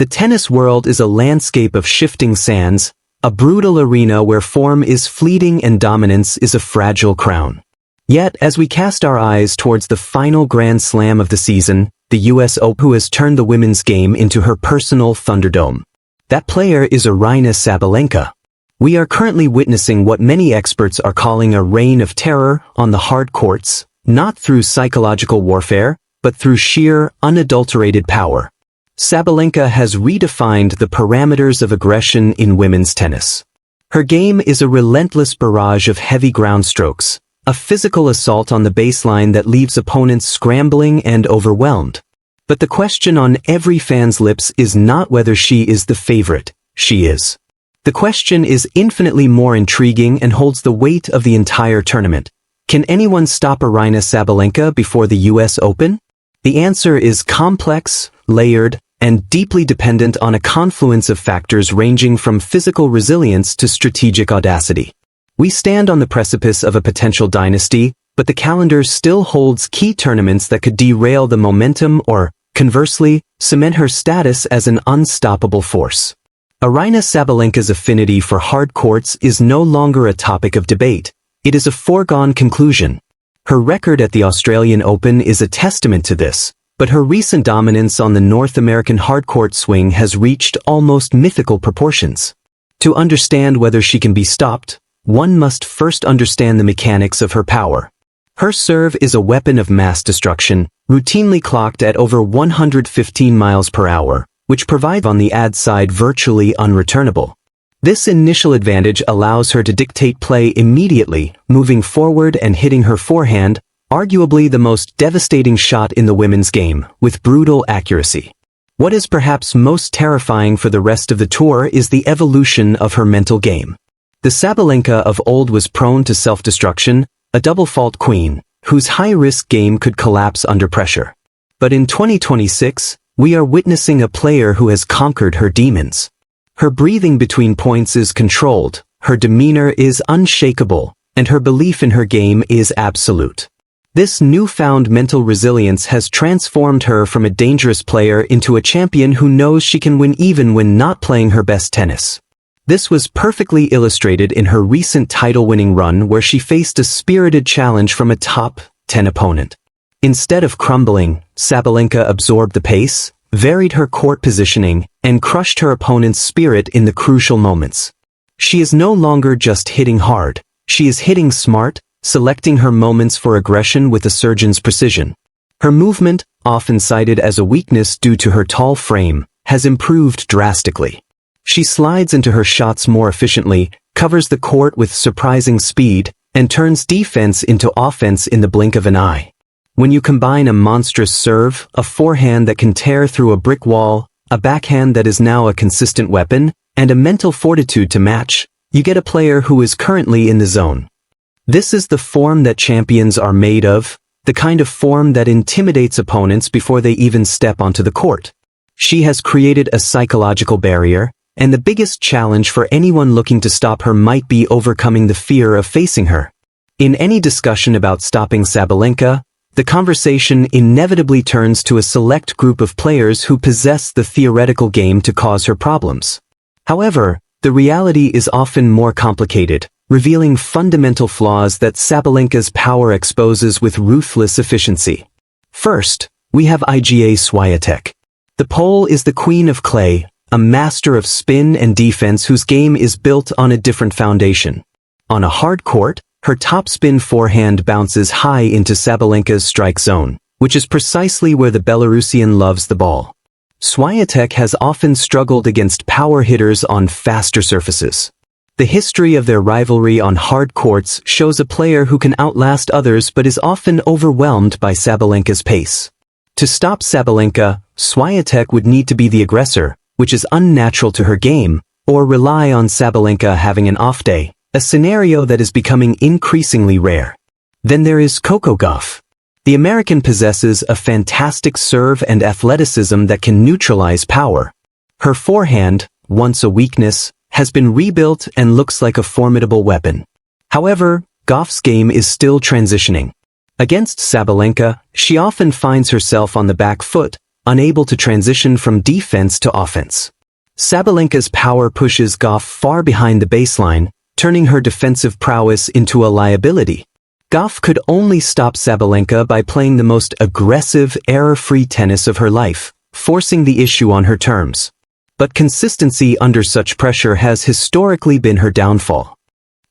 The tennis world is a landscape of shifting sands, a brutal arena where form is fleeting and dominance is a fragile crown. Yet, as we cast our eyes towards the final Grand Slam of the season, the US Open, who has turned the women's game into her personal Thunderdome. That player is Aryna Sabalenka. We are currently witnessing what many experts are calling a reign of terror on the hard courts, not through psychological warfare, but through sheer, unadulterated power. Sabalenka has redefined the parameters of aggression in women's tennis. Her game is a relentless barrage of heavy ground strokes, a physical assault on the baseline that leaves opponents scrambling and overwhelmed. But the question on every fan's lips is not whether she is the favorite, she is. The question is infinitely more intriguing and holds the weight of the entire tournament. Can anyone stop Aryna Sabalenka before the US Open? The answer is complex, layered, and deeply dependent on a confluence of factors ranging from physical resilience to strategic audacity. We stand on the precipice of a potential dynasty, but the calendar still holds key tournaments that could derail the momentum or, conversely, cement her status as an unstoppable force. Aryna Sabalenka's affinity for hard courts is no longer a topic of debate. It is a foregone conclusion. Her record at the Australian Open is a testament to this, but her recent dominance on the North American hardcourt swing has reached almost mythical proportions. To understand whether she can be stopped, one must first understand the mechanics of her power. Her serve is a weapon of mass destruction, routinely clocked at over 115 miles per hour, which provides on the ad side virtually unreturnable. This initial advantage allows her to dictate play immediately, moving forward and hitting her forehand, arguably the most devastating shot in the women's game, with brutal accuracy. What is perhaps most terrifying for the rest of the tour is the evolution of her mental game. The Sabalenka of old was prone to self-destruction, a double-fault queen, whose high-risk game could collapse under pressure. But in 2026, we are witnessing a player who has conquered her demons. Her breathing between points is controlled, her demeanor is unshakable, and her belief in her game is absolute. This newfound mental resilience has transformed her from a dangerous player into a champion who knows she can win even when not playing her best tennis. This was perfectly illustrated in her recent title-winning run where she faced a spirited challenge from a top 10 opponent. Instead of crumbling, Sabalenka absorbed the pace, varied her court positioning, and crushed her opponent's spirit in the crucial moments. She is no longer just hitting hard, she is hitting smart, selecting her moments for aggression with a surgeon's precision. Her movement, often cited as a weakness due to her tall frame, has improved drastically. She slides into her shots more efficiently, covers the court with surprising speed, and turns defense into offense in the blink of an eye. When you combine a monstrous serve, a forehand that can tear through a brick wall, a backhand that is now a consistent weapon, and a mental fortitude to match, you get a player who is currently in the zone. This is the form that champions are made of, the kind of form that intimidates opponents before they even step onto the court. She has created a psychological barrier, and the biggest challenge for anyone looking to stop her might be overcoming the fear of facing her. In any discussion about stopping Sabalenka, the conversation inevitably turns to a select group of players who possess the theoretical game to cause her problems. However, the reality is often more complicated, revealing fundamental flaws that Sabalenka's power exposes with ruthless efficiency. First, we have Iga Swiatek. The Pole is the queen of clay, a master of spin and defense whose game is built on a different foundation. On a hard court, her topspin forehand bounces high into Sabalenka's strike zone, which is precisely where the Belarusian loves the ball. Swiatek has often struggled against power hitters on faster surfaces. The history of their rivalry on hard courts shows a player who can outlast others but is often overwhelmed by Sabalenka's pace. To stop Sabalenka, Swiatek would need to be the aggressor, which is unnatural to her game, or rely on Sabalenka having an off day, a scenario that is becoming increasingly rare. Then there is Coco Gauff. The American possesses a fantastic serve and athleticism that can neutralize power. Her forehand, once a weakness, has been rebuilt and looks like a formidable weapon. However, Gauff's game is still transitioning. Against Sabalenka, she often finds herself on the back foot, unable to transition from defense to offense. Sabalenka's power pushes Gauff far behind the baseline, turning her defensive prowess into a liability. Gauff could only stop Sabalenka by playing the most aggressive, error-free tennis of her life, forcing the issue on her terms. But consistency under such pressure has historically been her downfall.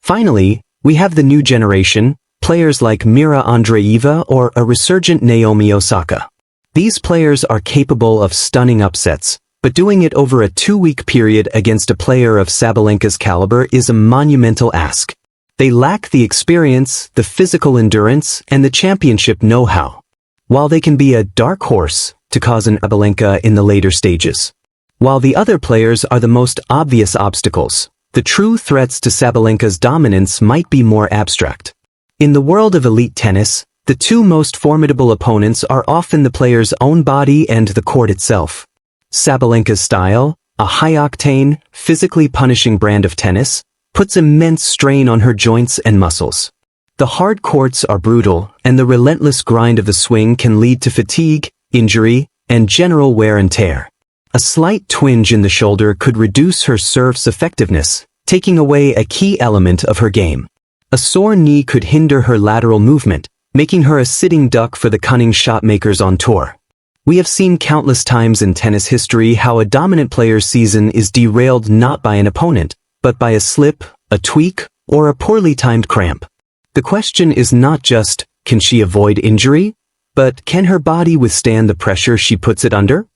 Finally, we have the new generation, players like Mira Andreeva or a resurgent Naomi Osaka. These players are capable of stunning upsets, but doing it over a 2-week period against a player of Sabalenka's caliber is a monumental ask. They lack the experience, the physical endurance, and the championship know-how. While they can be a dark horse to cause an Sabalenka in the later stages. While the other players are the most obvious obstacles, the true threats to Sabalenka's dominance might be more abstract. In the world of elite tennis, the two most formidable opponents are often the player's own body and the court itself. Sabalenka's style, a high-octane, physically punishing brand of tennis, puts immense strain on her joints and muscles. The hard courts are brutal, and the relentless grind of the swing can lead to fatigue, injury, and general wear and tear. A slight twinge in the shoulder could reduce her serve's effectiveness, taking away a key element of her game. A sore knee could hinder her lateral movement, making her a sitting duck for the cunning shotmakers on tour. We have seen countless times in tennis history how a dominant player's season is derailed not by an opponent, but by a slip, a tweak, or a poorly timed cramp. The question is not just, can she avoid injury? But can her body withstand the pressure she puts it under?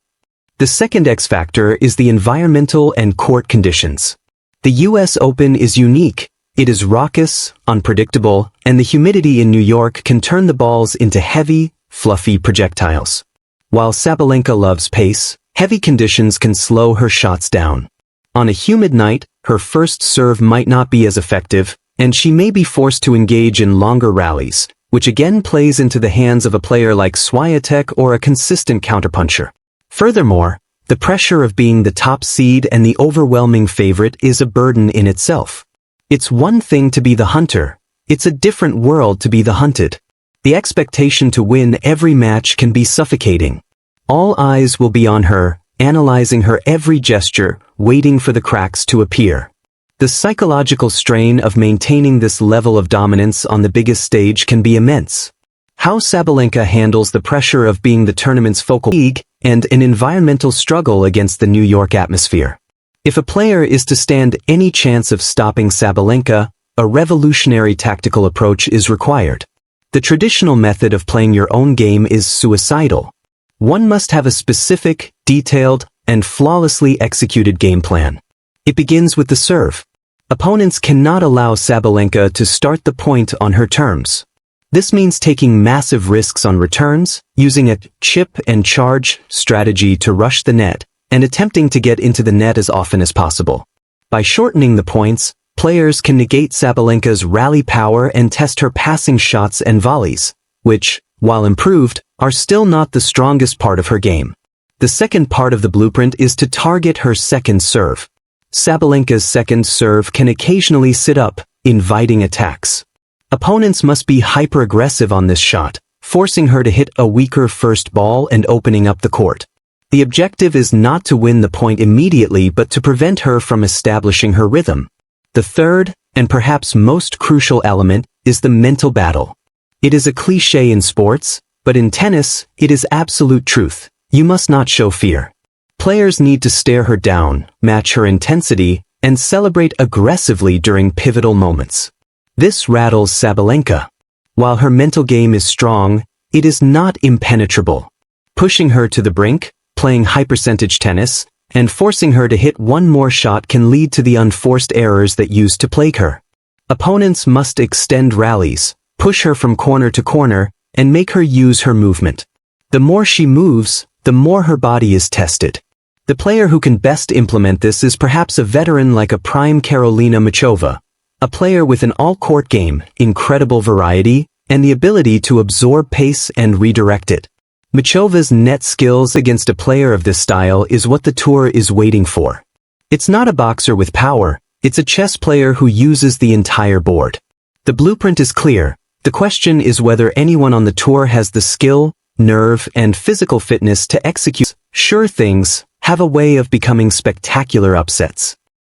The second X factor is the environmental and court conditions. The US Open is unique. It is raucous, unpredictable, and the humidity in New York can turn the balls into heavy, fluffy projectiles. While Sabalenka loves pace, heavy conditions can slow her shots down. On a humid night, her first serve might not be as effective, and she may be forced to engage in longer rallies, which again plays into the hands of a player like Swiatek or a consistent counterpuncher. Furthermore, the pressure of being the top seed and the overwhelming favorite is a burden in itself. It's one thing to be the hunter, it's a different world to be the hunted. The expectation to win every match can be suffocating. All eyes will be on her, analyzing her every gesture, waiting for the cracks to appear. The psychological strain of maintaining this level of dominance on the biggest stage can be immense. How Sabalenka handles the pressure of being the tournament's focal league and an environmental struggle against the New York atmosphere. If a player is to stand any chance of stopping Sabalenka, a revolutionary tactical approach is required. The traditional method of playing your own game is suicidal. One must have a specific, detailed, and flawlessly executed game plan. It begins with the serve. Opponents cannot allow Sabalenka to start the point on her terms. This means taking massive risks on returns, using a chip and charge strategy to rush the net, and attempting to get into the net as often as possible. By shortening the points, players can negate Sabalenka's rally power and test her passing shots and volleys, which, while improved, are still not the strongest part of her game. The second part of the blueprint is to target her second serve. Sabalenka's second serve can occasionally sit up, inviting attacks. Opponents must be hyper-aggressive on this shot, forcing her to hit a weaker first ball and opening up the court. The objective is not to win the point immediately but to prevent her from establishing her rhythm. The third, and perhaps most crucial element, is the mental battle. It is a cliché in sports, but in tennis, it is absolute truth. You must not show fear. Players need to stare her down, match her intensity, and celebrate aggressively during pivotal moments. This rattles Sabalenka. While her mental game is strong, it is not impenetrable. Pushing her to the brink, playing high-percentage tennis, and forcing her to hit one more shot can lead to the unforced errors that used to plague her. Opponents must extend rallies, push her from corner to corner, and make her use her movement. The more she moves, the more her body is tested. The player who can best implement this is perhaps a veteran like a prime Karolina Muchova, a player with an all-court game, incredible variety, and the ability to absorb pace and redirect it. Muchova's net skills against a player of this style is what the tour is waiting for. It's not a boxer with power, it's a chess player who uses the entire board. The blueprint is clear. The question is whether anyone on the tour has the skill, nerve, and physical fitness to execute sure things have a way of becoming spectacular upsets.